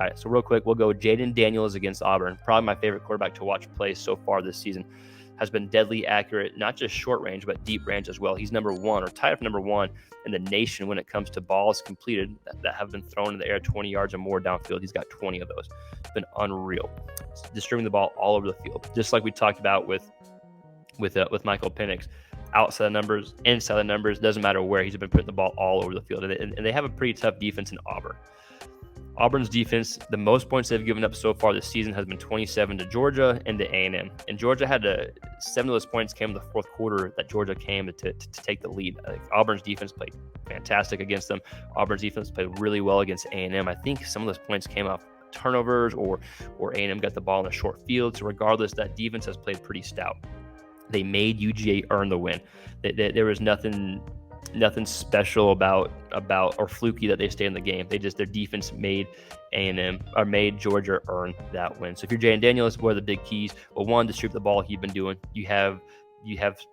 All right, so real quick, we'll go Jayden Daniels against Auburn. Probably my favorite quarterback to watch play so far this season. Has been deadly accurate, not just short range, but deep range as well. He's number one or tied for number one in the nation when it comes to balls completed that have been thrown in the air 20 yards or more downfield. He's got 20 of those. It's been unreal. Distributing the ball all over the field, just like we talked about with Michael Penix. Outside the numbers, inside the numbers, doesn't matter where. He's been putting the ball all over the field. And they have a pretty tough defense in Auburn. Auburn's defense, the most points they've given up so far this season has been 27 to Georgia and to A&M. And Georgia had 7 of those points came in the fourth quarter that Georgia came to take the lead. Auburn's defense played fantastic against them. Auburn's defense played really well against A&M. I think some of those points came off turnovers or A&M got the ball in a short field. So regardless, that defense has played pretty stout. They made UGA earn the win. There was nothing special about or fluky that they stayed in the game. Their defense made A&M or made Georgia earn that win. So if you're Jayden Daniels, what are the big keys? Well, one, distribute the ball he's been doing. You have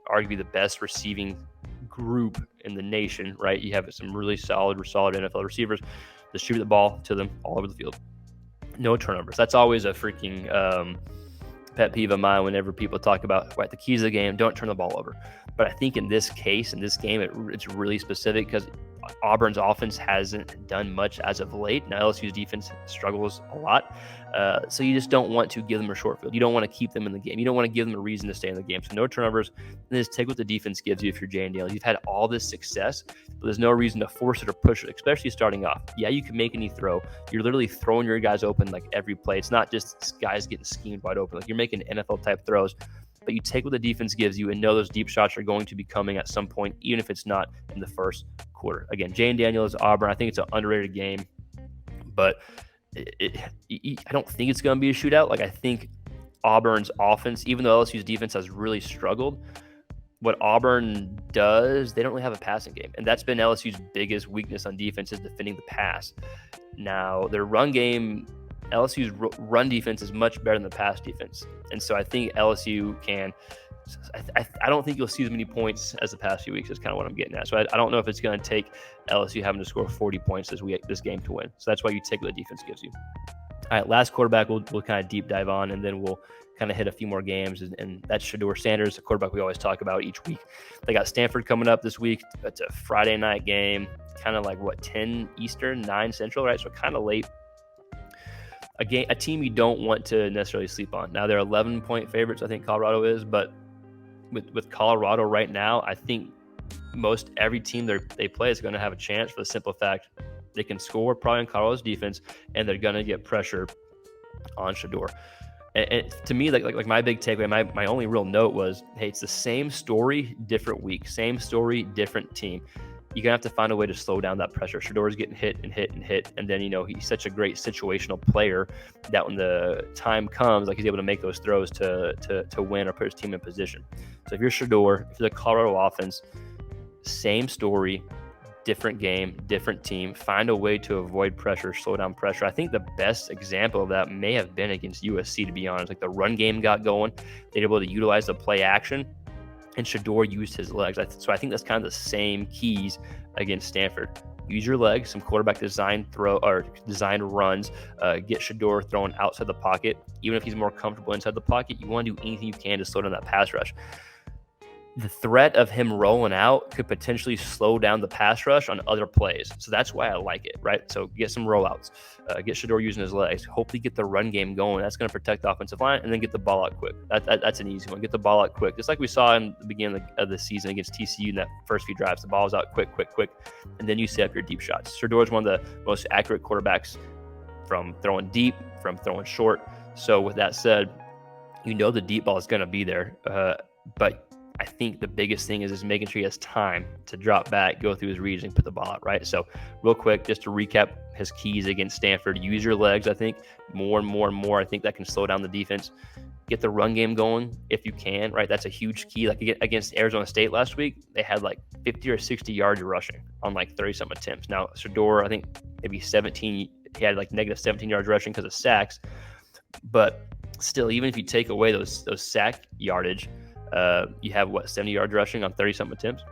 arguably the best receiving group in the nation, right? You have some really solid NFL receivers. Distribute the ball to them all over the field. No turnovers. That's always a freaking pet peeve of mine whenever people talk about, right, the keys of the game, don't turn the ball over. But I think in this case, in this game, it's really specific because Auburn's offense hasn't done much as of late. Now LSU's defense struggles a lot. So you just don't want to give them a short field. You don't want to keep them in the game. You don't want to give them a reason to stay in the game. So no turnovers. And just take what the defense gives you if you're Jayden Daniels. You've had all this success, but there's no reason to force it or push it, especially starting off. Yeah, you can make any throw. You're literally throwing your guys open like every play. It's not just guys getting schemed wide open. Like you're making NFL-type throws. But you take what the defense gives you and know those deep shots are going to be coming at some point, even if it's not in the first quarter. Again, Jayden Daniels, Auburn, I think it's an underrated game, but I don't think it's going to be a shootout. Like I think Auburn's offense, even though LSU's defense has really struggled, what Auburn does, they don't really have a passing game. And that's been LSU's biggest weakness on defense is defending the pass. Now, their run game, LSU's run defense is much better than the pass defense. And so I think LSU can – I don't think you'll see as many points as the past few weeks is kind of what I'm getting at. So I don't know if it's going to take LSU having to score 40 points this game to win. So that's why you take what the defense gives you. All right, last quarterback we'll kind of deep dive on, and then we'll kind of hit a few more games, and that's Shedeur Sanders, a quarterback we always talk about each week. They got Stanford coming up this week. It's a Friday night game, kind of like, 10 Eastern, 9 Central, right? So kind of late. A team you don't want to necessarily sleep on. Now, they're 11-point favorites, I think Colorado is, but with Colorado right now, I think most every team they play is going to have a chance for the simple fact they can score probably on Colorado's defense, and they're going to get pressure on Shedeur. And to me, like my big takeaway, my only real note was, hey, it's the same story, different week. Same story, different team. You're going to have to find a way to slow down that pressure. Shedeur's getting hit. And then, he's such a great situational player that when the time comes, like he's able to make those throws to win or put his team in position. So if you're Shedeur, if you're the Colorado offense, same story, different game, different team. Find a way to avoid pressure, slow down pressure. I think the best example of that may have been against USC, to be honest. Like the run game got going. They were able to utilize the play action, and Shedeur used his legs. So I think that's kind of the same keys against Stanford. Use your legs, some quarterback designed runs, get Shedeur throwing outside the pocket. Even if he's more comfortable inside the pocket, you want to do anything you can to slow down that pass rush. The threat of him rolling out could potentially slow down the pass rush on other plays. So that's why I like it, right? So get some rollouts, get Shedeur using his legs, hopefully get the run game going. That's going to protect the offensive line, and then get the ball out quick. That's an easy one. Get the ball out quick. Just like we saw in the beginning of the season against TCU in that first few drives. The ball's out quick, and then you set up your deep shots. Shedeur is one of the most accurate quarterbacks from throwing deep, from throwing short. So with that said, the deep ball is going to be there, but I think the biggest thing is making sure he has time to drop back, go through his reads, and put the ball out, right? So real quick, just to recap his keys against Stanford, use your legs, I think, more and more. I think that can slow down the defense. Get the run game going if you can, right? That's a huge key. Like against Arizona State last week, they had 50 or 60 yards rushing on 30-some attempts. Now, Shedeur, I think maybe 17, he had negative 17 yards rushing because of sacks. But still, even if you take away those sack yardage, you have 70 yards rushing on 30-something attempts.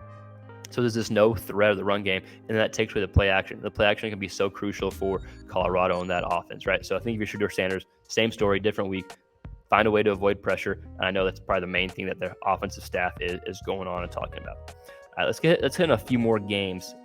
So there's this no threat of the run game, and that takes away the play action. The play action can be so crucial for Colorado in that offense, right? So I think if you're Shedeur Sanders, same story, different week. Find a way to avoid pressure. And I know that's probably the main thing that their offensive staff is going on and talking about. All right, let's hit on a few more games